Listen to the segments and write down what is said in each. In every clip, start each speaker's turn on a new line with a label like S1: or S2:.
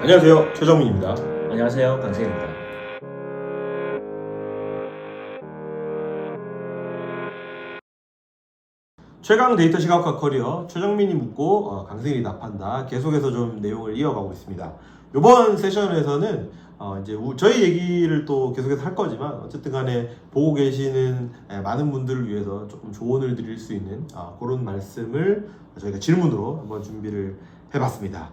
S1: 안녕하세요, 최정민입니다.
S2: 안녕하세요, 강세입니다.
S1: 최강 데이터 시각화 커리어 최정민이 묻고 강승일이 답한다. 계속해서 좀 내용을 이어가고 있습니다. 이번 세션에서는 이제 저희 얘기를 또 계속해서 할 거지만 어쨌든 간에 보고 계시는 많은 분들을 위해서 조금 조언을 드릴 수 있는 그런 말씀을 저희가 질문으로 한번 준비를 해봤습니다.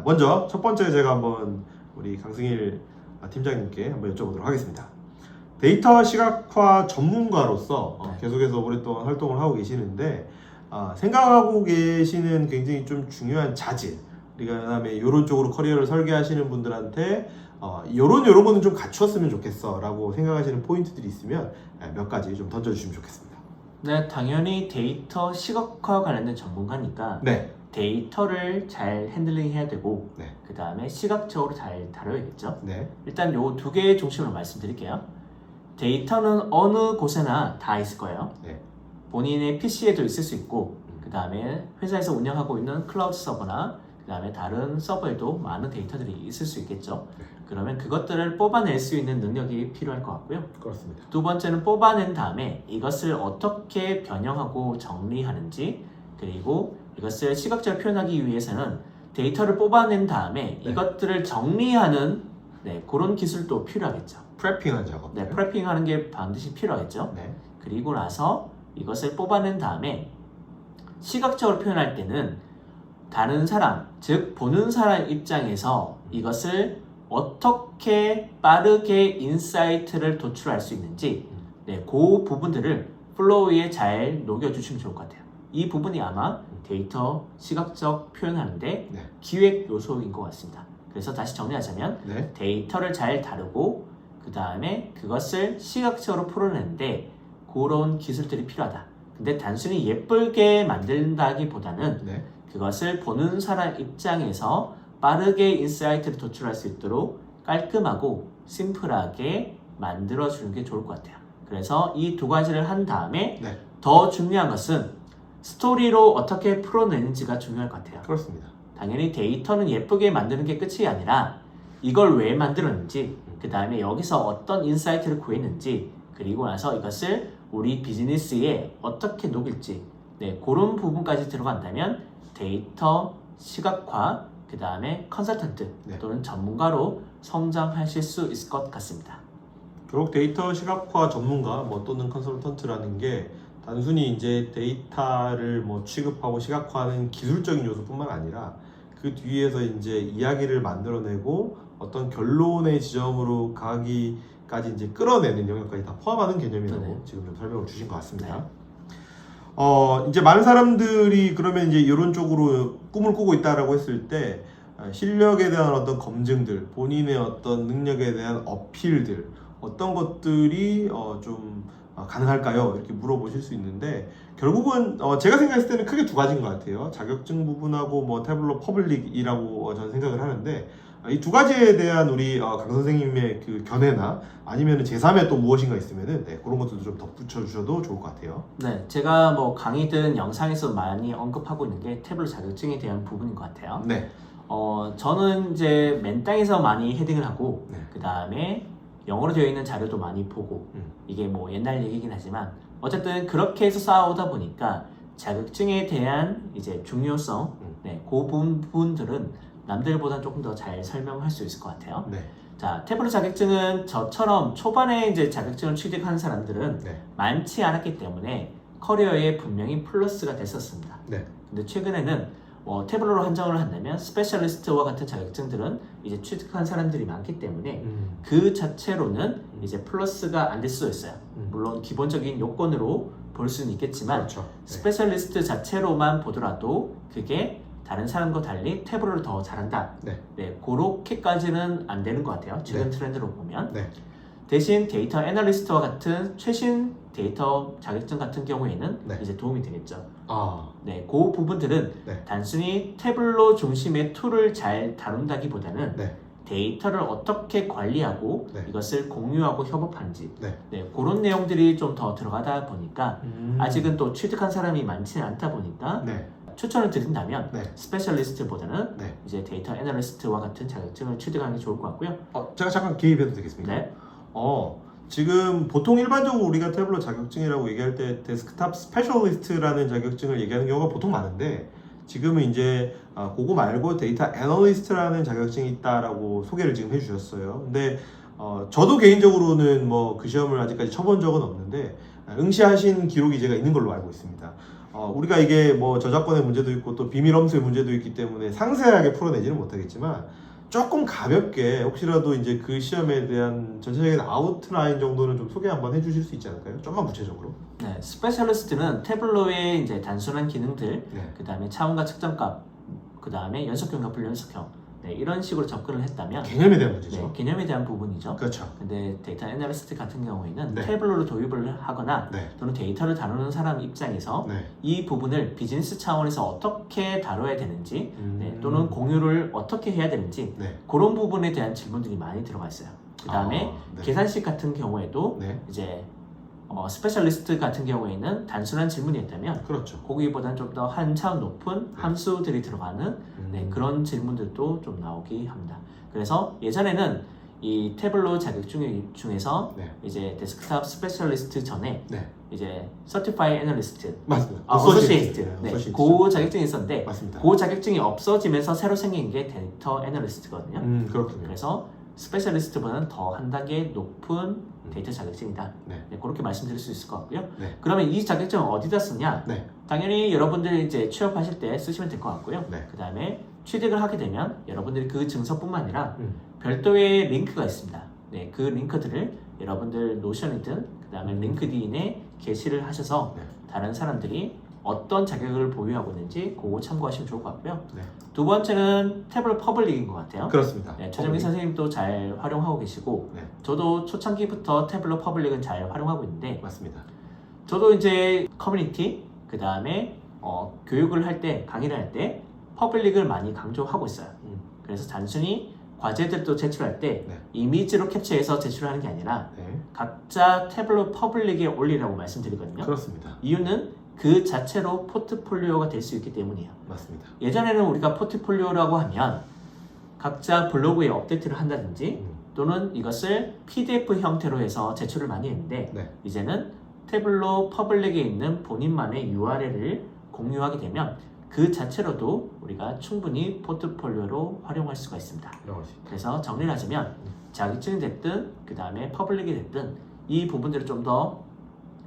S1: 먼저 첫 번째 제가 한번 우리 강승일 팀장님께 한번 여쭤보도록 하겠습니다. 데이터 시각화 전문가로서 계속해서 오랫동안 활동을 하고 계시는데 생각하고 계시는 굉장히 좀 중요한 자질, 그다음에 이런 쪽으로 커리어를 설계하시는 분들한테 요런 거는 좀 갖추었으면 좋겠어 라고 생각하시는 포인트들이 있으면 몇 가지 좀 던져주시면 좋겠습니다.
S2: 네, 당연히 데이터 시각화 관련된 전문가니까
S1: 네.
S2: 데이터를 잘 핸들링 해야 되고
S1: 네.
S2: 그 다음에 시각적으로 잘 다뤄야겠죠.
S1: 네.
S2: 일단 요 두 개의 중심으로 말씀드릴게요. 데이터는 어느 곳에나 다 있을 거예요.
S1: 네.
S2: 본인의 PC에도 있을 수 있고 그 다음에 회사에서 운영하고 있는 클라우드 서버나 그 다음에 다른 서버에도 많은 데이터들이 있을 수 있겠죠.
S1: 네.
S2: 그러면 그것들을 뽑아낼 수 있는 능력이 필요할 것 같고요.
S1: 그렇습니다.
S2: 두 번째는 뽑아낸 다음에 이것을 어떻게 변형하고 정리하는지, 그리고 이것을 시각적으로 표현하기 위해서는 데이터를 뽑아낸 다음에
S1: 네.
S2: 이것들을 정리하는 그런 기술도 필요하겠죠.
S1: 프레핑한 작업.
S2: 네, 프레핑하는 게 반드시 필요하겠죠.
S1: 네.
S2: 그리고 나서 이것을 뽑아낸 다음에 시각적으로 표현할 때는 다른 사람, 즉 보는 사람 입장에서 이것을 어떻게 빠르게 인사이트를 도출할 수 있는지 그 부분들을 플로우에 잘 녹여주시면 좋을 것 같아요. 이 부분이 아마 데이터 시각적 표현하는데 기획 요소인 것 같습니다. 그래서 다시 정리하자면 데이터를 잘 다루고 그 다음에 그것을 시각적으로 풀어내는데 그런 기술들이 필요하다. 근데 단순히 예쁘게 만든다기보다는 그것을 보는 사람 입장에서 빠르게 인사이트를 도출할 수 있도록 깔끔하고 심플하게 만들어주는 게 좋을 것 같아요. 그래서 이 두 가지를 한 다음에 더 중요한 것은 스토리로 어떻게 풀어내는지가 중요할 것 같아요.
S1: 그렇습니다.
S2: 당연히 데이터는 예쁘게 만드는 게 끝이 아니라 이걸 왜 만들었는지, 그 다음에 여기서 어떤 인사이트를 구했는지, 그리고 나서 이것을 우리 비즈니스에 어떻게 녹일지 그런 부분까지 들어간다면 데이터 시각화, 그 다음에 컨설턴트 또는 전문가로 성장하실 수 있을 것 같습니다.
S1: 결국 데이터 시각화 전문가 또는 컨설턴트라는 게 단순히 이제 데이터를 취급하고 시각화하는 기술적인 요소뿐만 아니라 그 뒤에서 이제 이야기를 만들어내고 어떤 결론의 지점으로 가기까지 이제 끌어내는 영역까지 다 포함하는 개념이라고 지금 좀 설명을 주신 것 같습니다. 이제 많은 사람들이 그러면 이제 이런 쪽으로 꿈을 꾸고 있다라고 했을 때 실력에 대한 어떤 검증들, 본인의 어떤 능력에 대한 어필들, 어떤 것들이 좀 가능할까요? 이렇게 물어보실 수 있는데 결국은 제가 생각했을 때는 크게 두 가지인 것 같아요. 자격증 부분하고 태블로 퍼블릭이라고 저는 생각을 하는데 이 두 가지에 대한 우리 강 선생님의 그 견해나 아니면 제3의 또 무엇인가 있으면은 그런 것들도 좀 덧붙여 주셔도 좋을 것 같아요.
S2: 네, 제가 강의든 영상에서 많이 언급하고 있는 게 태블로 자격증에 대한 부분인 것 같아요.
S1: 네.
S2: 저는 이제 맨땅에서 많이 헤딩을 하고 그 다음에 영어로 되어 있는 자료도 많이 보고 이게 옛날 얘기긴 하지만 어쨌든 그렇게 해서 쌓아오다 보니까 자격증에 대한 이제 중요성 그 부분들은 남들보다 조금 더 잘 설명할 수 있을 것 같아요. 자, 태블로 자격증은 저처럼 초반에 이제 자격증을 취득한 사람들은 많지 않았기 때문에 커리어에 분명히 플러스가 됐었습니다. 근데 최근에는 태블로로 한정을 한다면 스페셜리스트와 같은 자격증들은 이제 취득한 사람들이 많기 때문에 그 자체로는 이제 플러스가 안 될 수도 있어요. 물론 기본적인 요건으로 볼 수는 있겠지만 스페셜리스트 자체로만 보더라도 그게 다른 사람과 달리 태블로를 더 잘한다. 그렇게까지는 안 되는 것 같아요. 최근 트렌드로 보면. 대신 데이터 애널리스트와 같은 최신 데이터 자격증 같은 경우에는 이제 도움이 되겠죠. 그 부분들은 단순히 태블로 중심의 툴을 잘 다룬다기보다는 데이터를 어떻게 관리하고 이것을 공유하고 협업하는지 그런 내용들이 좀 더 들어가다 보니까 아직은 또 취득한 사람이 많지는 않다 보니까 추천을 드린다면
S1: 네.
S2: 스페셜리스트보다는
S1: 네.
S2: 이제 데이터 애널리스트와 같은 자격증을 취득하는 게 좋을 것 같고요.
S1: 제가 잠깐 개입해도 되겠습니까?
S2: 네.
S1: 지금 보통 일반적으로 우리가 태블로 자격증이라고 얘기할 때 데스크탑 스페셜리스트라는 자격증을 얘기하는 경우가 보통 많은데 지금은 이제 그거 말고 데이터 애널리스트라는 자격증이 있다라고 소개를 지금 해주셨어요. 근데 저도 개인적으로는 뭐 그 시험을 아직까지 쳐본 적은 없는데 응시하신 기록이 제가 있는 걸로 알고 있습니다. 우리가 이게 뭐 저작권의 문제도 있고 또 비밀 엄수의 문제도 있기 때문에 상세하게 풀어내지는 못하겠지만 조금 가볍게 혹시라도 이제 그 시험에 대한 전체적인 아웃라인 정도는 좀 소개 한번 해주실 수 있지 않을까요? 좀만 구체적으로.
S2: 네, 스페셜리스트는 태블로의 이제 단순한 기능들,
S1: 네.
S2: 그 다음에 차원과 측정값, 그 다음에 연속형과 불연속형, 네, 이런 식으로 접근을 했다면
S1: 개념에 대한 문제죠.
S2: 네, 개념에 대한 부분이죠.
S1: 그렇죠.
S2: 근데 데이터 애널리스트 같은 경우에는
S1: 네.
S2: 태블로를 도입을 하거나
S1: 네.
S2: 또는 데이터를 다루는 사람 입장에서
S1: 네.
S2: 이 부분을 비즈니스 차원에서 어떻게 다뤄야 되는지 네,
S1: 음.
S2: 또는 공유를 어떻게 해야 되는지
S1: 네.
S2: 그런 부분에 대한 질문들이 많이 들어가 있어요. 그 다음에
S1: 네.
S2: 계산식 같은 경우에도
S1: 네.
S2: 이제 스페셜리스트 같은 경우에는 단순한 질문이었다면
S1: 그렇죠.
S2: 거기보다는 좀 더 한 차원 높은 함수들이 들어가는 네, 그런 질문들도 좀 나오기 합니다. 그래서 예전에는 이 태블로 자격증 중에서
S1: 네.
S2: 이제 데스크탑 스페셜리스트 전에
S1: 네.
S2: 이제 서티파이 애널리스트,
S1: 맞습니다.
S2: 어소시에이트, 네,
S1: 어소시에이트.
S2: 그 자격증이 있었는데
S1: 맞습니다.
S2: 그 자격증이 없어지면서 새로 생긴 게 데이터 애널리스트거든요.
S1: 그렇군요.
S2: 그래서 스페셜리스트보다는 더 한 단계 높은 데이터 자격증이다.
S1: 네.
S2: 네, 그렇게 말씀드릴 수 있을 것 같고요.
S1: 네.
S2: 그러면 이 자격증은 어디다 쓰냐?
S1: 네.
S2: 당연히 여러분들이 이제 취업하실 때 쓰시면 될 것 같고요.
S1: 네.
S2: 그 다음에 취득을 하게 되면 여러분들이 그 증서뿐만 아니라
S1: 음.
S2: 별도의 링크가 있습니다. 네, 그 링크들을 여러분들 노션이든 그 다음에 링크드인에 게시를 하셔서
S1: 네.
S2: 다른 사람들이 어떤 자격을 보유하고 있는지 그거 참고하시면 좋을 것 같고요.
S1: 네.
S2: 두 번째는 태블릿 퍼블릭인 것 같아요.
S1: 그렇습니다.
S2: 네, 최정민 선생님도 잘 활용하고 계시고
S1: 네.
S2: 저도 초창기부터 태블릿 퍼블릭은 잘 활용하고 있는데
S1: 맞습니다.
S2: 저도 이제 커뮤니티 그 다음에 교육을 할 때 강의를 할 때 퍼블릭을 많이 강조하고 있어요. 그래서 단순히 과제들도 제출할 때
S1: 네.
S2: 이미지로 캡처해서 제출하는 게 아니라
S1: 네.
S2: 각자 태블릿 퍼블릭에 올리라고 말씀드리거든요.
S1: 그렇습니다.
S2: 이유는 그 자체로 포트폴리오가 될 수 있기 때문이에요.
S1: 맞습니다.
S2: 예전에는 우리가 포트폴리오라고 하면 각자 블로그에 업데이트를 한다든지 또는 이것을 PDF 형태로 해서 제출을 많이 했는데
S1: 네.
S2: 이제는 태블로 퍼블릭에 있는 본인만의 URL을 공유하게 되면 그 자체로도 우리가 충분히 포트폴리오로 활용할 수가 있습니다. 그래서 정리를 하자면 자격증이 됐든 그 다음에 퍼블릭이 됐든 이 부분들을 좀 더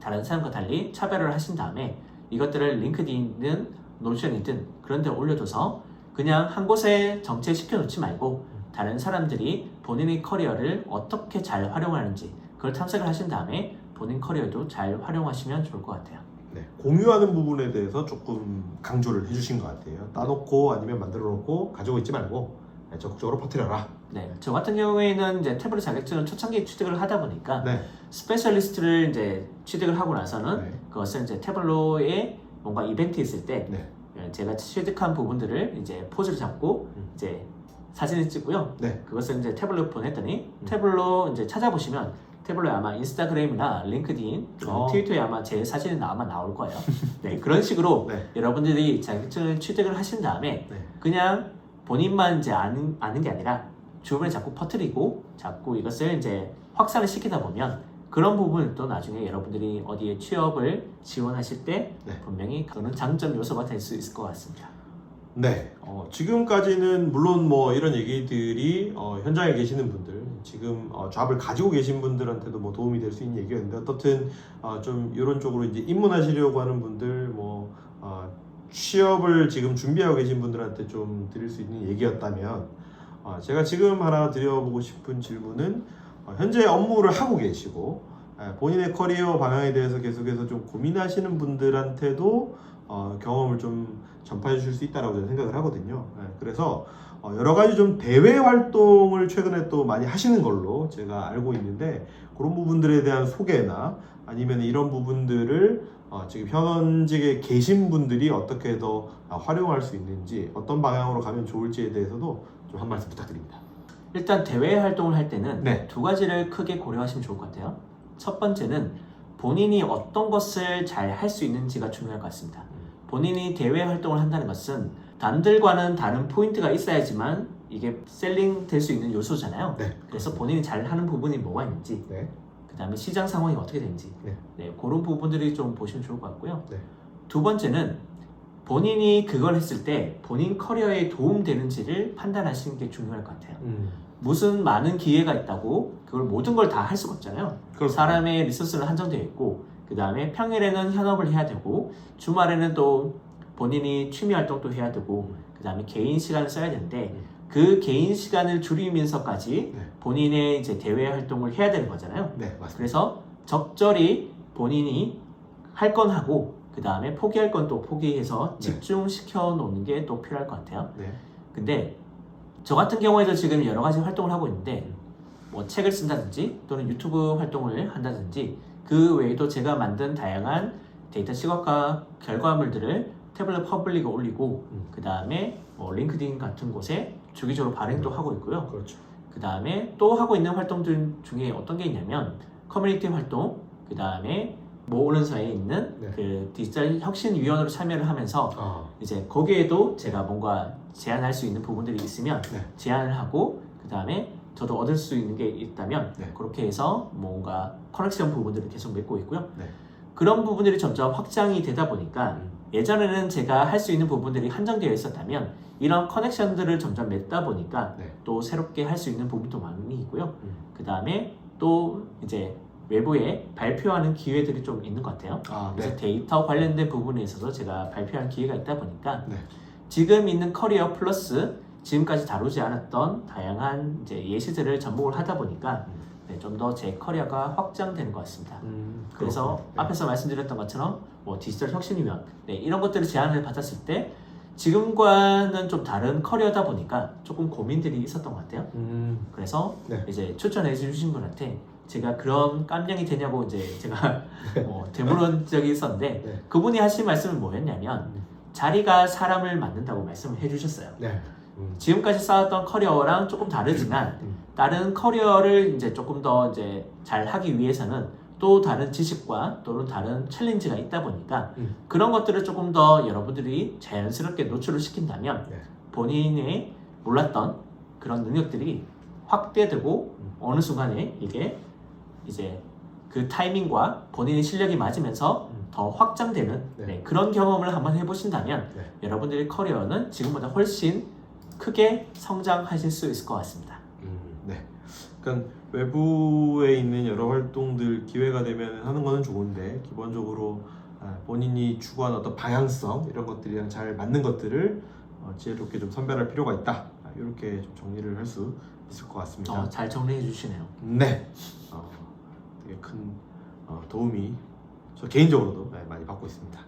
S2: 다른 사람과 달리 차별을 하신 다음에 이것들을 링크드인이든 노션이든 그런 데 올려둬서 그냥 한 곳에 정체시켜 놓지 말고 다른 사람들이 본인의 커리어를 어떻게 잘 활용하는지 그걸 탐색을 하신 다음에 본인 커리어도 잘 활용하시면 좋을 것 같아요.
S1: 네, 공유하는 부분에 대해서 조금 강조를 해주신 것 같아요. 따놓고 아니면 만들어 놓고 가지고 있지 말고 적극적으로 퍼뜨려라.
S2: 네, 저 같은 경우에는 이제 태블릿 자격증을 초창기 취득을 하다 보니까
S1: 네.
S2: 스페셜리스트를 이제 취득을 하고 나서는
S1: 네.
S2: 그것을 이제 태블로에 뭔가 이벤트 있을 때
S1: 네.
S2: 제가 취득한 부분들을 이제 포즈를 잡고 이제 사진을 찍고요.
S1: 네.
S2: 그것을 이제 태블로 보냈더니 태블로 이제 찾아보시면 태블로에 아마 인스타그램이나 링크드인, 트위터에 아마 제 사진이 아마 나올 거예요. 네, 그런 식으로
S1: 네.
S2: 여러분들이 자격증을 취득을 하신 다음에
S1: 네.
S2: 그냥 본인만 이제 아는 게 아니라 주변에 자꾸 퍼뜨리고 자꾸 이것을 이제 확산을 시키다 보면 그런 부분도 나중에 여러분들이 어디에 취업을 지원하실 때
S1: 네.
S2: 분명히 그런 장점 요소가 될 수 있을 것 같습니다.
S1: 네, 지금까지는 물론 뭐 이런 얘기들이 현장에 계시는 분들, 지금 잡을 가지고 계신 분들한테도 뭐 도움이 될 수 있는 얘기였는데 어떻든 좀 이런 쪽으로 이제 입문하시려고 하는 분들, 뭐 취업을 지금 준비하고 계신 분들한테 좀 드릴 수 있는 얘기였다면 제가 지금 하나 드려보고 싶은 질문은 현재 업무를 하고 계시고 본인의 커리어 방향에 대해서 계속해서 좀 고민하시는 분들한테도 경험을 좀 전파해 주실 수 있다고 저는 생각을 하거든요. 그래서 여러 가지 좀 대외 활동을 최근에 또 많이 하시는 걸로 제가 알고 있는데 그런 부분들에 대한 소개나 아니면 이런 부분들을 지금 현직에 계신 분들이 어떻게 더 활용할 수 있는지 어떤 방향으로 가면 좋을지에 대해서도 좀 한 말씀 부탁드립니다.
S2: 일단 대외 활동을 할 때는
S1: 네.
S2: 두 가지를 크게 고려하시면 좋을 것 같아요. 첫 번째는 본인이 어떤 것을 잘 할 수 있는지가 중요할 것 같습니다. 본인이 대외 활동을 한다는 것은 남들과는 다른 포인트가 있어야지만 이게 셀링 될 수 있는 요소잖아요.
S1: 네.
S2: 그래서 본인이 잘 하는 부분이 뭐가 있는지,
S1: 네.
S2: 그 다음에 시장 상황이 어떻게 되는지,
S1: 네.
S2: 그런 부분들이 좀 보시면 좋을 것 같고요.
S1: 네.
S2: 두 번째는 본인이 그걸 했을 때 본인 커리어에 도움되는지를 판단하시는 게 중요할 것 같아요. 무슨 많은 기회가 있다고 그걸 모든 걸 다 할 수가 없잖아요.
S1: 그렇습니다.
S2: 사람의 리소스는 한정되어 있고, 그 다음에 평일에는 현업을 해야 되고, 주말에는 또 본인이 취미 활동도 해야 되고, 그 다음에 개인 시간을 써야 되는데, 그 개인 시간을 줄이면서까지
S1: 네.
S2: 본인의 이제 대외 활동을 해야 되는 거잖아요.
S1: 네, 맞습니다.
S2: 그래서 적절히 본인이 할 건 하고, 그 다음에 포기할 건 또 포기해서
S1: 네.
S2: 집중시켜 놓는 게 또 필요할 것 같아요.
S1: 네.
S2: 근데 저 같은 경우에도 지금 여러 가지 활동을 하고 있는데, 뭐 책을 쓴다든지 또는 유튜브 활동을 한다든지, 그 외에도 제가 만든 다양한 데이터 시각화 결과물들을 태블릿 퍼블릭에 올리고, 그 다음에 뭐 링크드인 같은 곳에 주기적으로 발행도 하고 있고요.
S1: 그렇죠.
S2: 그 다음에 또 하고 있는 활동들 중에 어떤 게 있냐면 커뮤니티 활동, 그 다음에 모론사에 있는
S1: 네.
S2: 그 디지털 혁신위원으로 참여를 하면서 이제 거기에도 제가 뭔가 제안할 수 있는 부분들이 있으면
S1: 네.
S2: 제안을 하고, 그 다음에 저도 얻을 수 있는 게 있다면
S1: 네.
S2: 그렇게 해서 뭔가 커넥션 부분들을 계속 맺고 있고요.
S1: 네.
S2: 그런 부분들이 점점 확장이 되다 보니까 예전에는 제가 할 수 있는 부분들이 한정되어 있었다면 이런 커넥션들을 점점 맺다 보니까
S1: 네.
S2: 또 새롭게 할 수 있는 부분도 많이 있고요. 그 다음에 또 이제 외부에 발표하는 기회들이 좀 있는 것 같아요. 그래서
S1: 네.
S2: 데이터 관련된 부분에 있어서 제가 발표할 기회가 있다 보니까
S1: 네.
S2: 지금 있는 커리어 플러스 지금까지 다루지 않았던 다양한 이제 예시들을 접목을 하다 보니까 좀 더 제 커리어가 확장되는 것 같습니다. 그래서
S1: 그렇군요. 네.
S2: 앞에서 말씀드렸던 것처럼 뭐 디지털 혁신위원 이런 것들을 제안을 받았을 때 지금과는 좀 다른 커리어다 보니까 조금 고민들이 있었던 것 같아요. 그래서
S1: 네.
S2: 이제 추천해 주신 분한테 제가 그런 깜냥이 되냐고 이제 제가 되물은 적이 있었는데
S1: 네.
S2: 그분이 하신 말씀은 뭐였냐면 자리가 사람을 만든다고 말씀을 해주셨어요.
S1: 네.
S2: 지금까지 쌓았던 커리어랑 조금 다르지만 다른 커리어를 이제 조금 더 이제 잘 하기 위해서는 또 다른 지식과 또는 다른 챌린지가 있다 보니까 그런 것들을 조금 더 여러분들이 자연스럽게 노출을 시킨다면
S1: 네.
S2: 본인의 몰랐던 그런 능력들이 확대되고 어느 순간에 이게 이제 그 타이밍과 본인의 실력이 맞으면서 더 확장되는
S1: 네.
S2: 그런 경험을 한번 해보신다면
S1: 네.
S2: 여러분들의 커리어는 지금보다 훨씬 크게 성장하실 수 있을 것 같습니다.
S1: 네. 그러니까 외부에 있는 여러 활동들 기회가 되면 하는 거는 좋은데 기본적으로 본인이 추구하는 어떤 방향성 이런 것들이랑 잘 맞는 것들을 지혜롭게 좀 선별할 필요가 있다. 이렇게 좀 정리를 할 수 있을 것 같습니다.
S2: 잘 정리해 주시네요.
S1: 네. 되게 큰 도움이 저 개인적으로도 많이 받고 있습니다.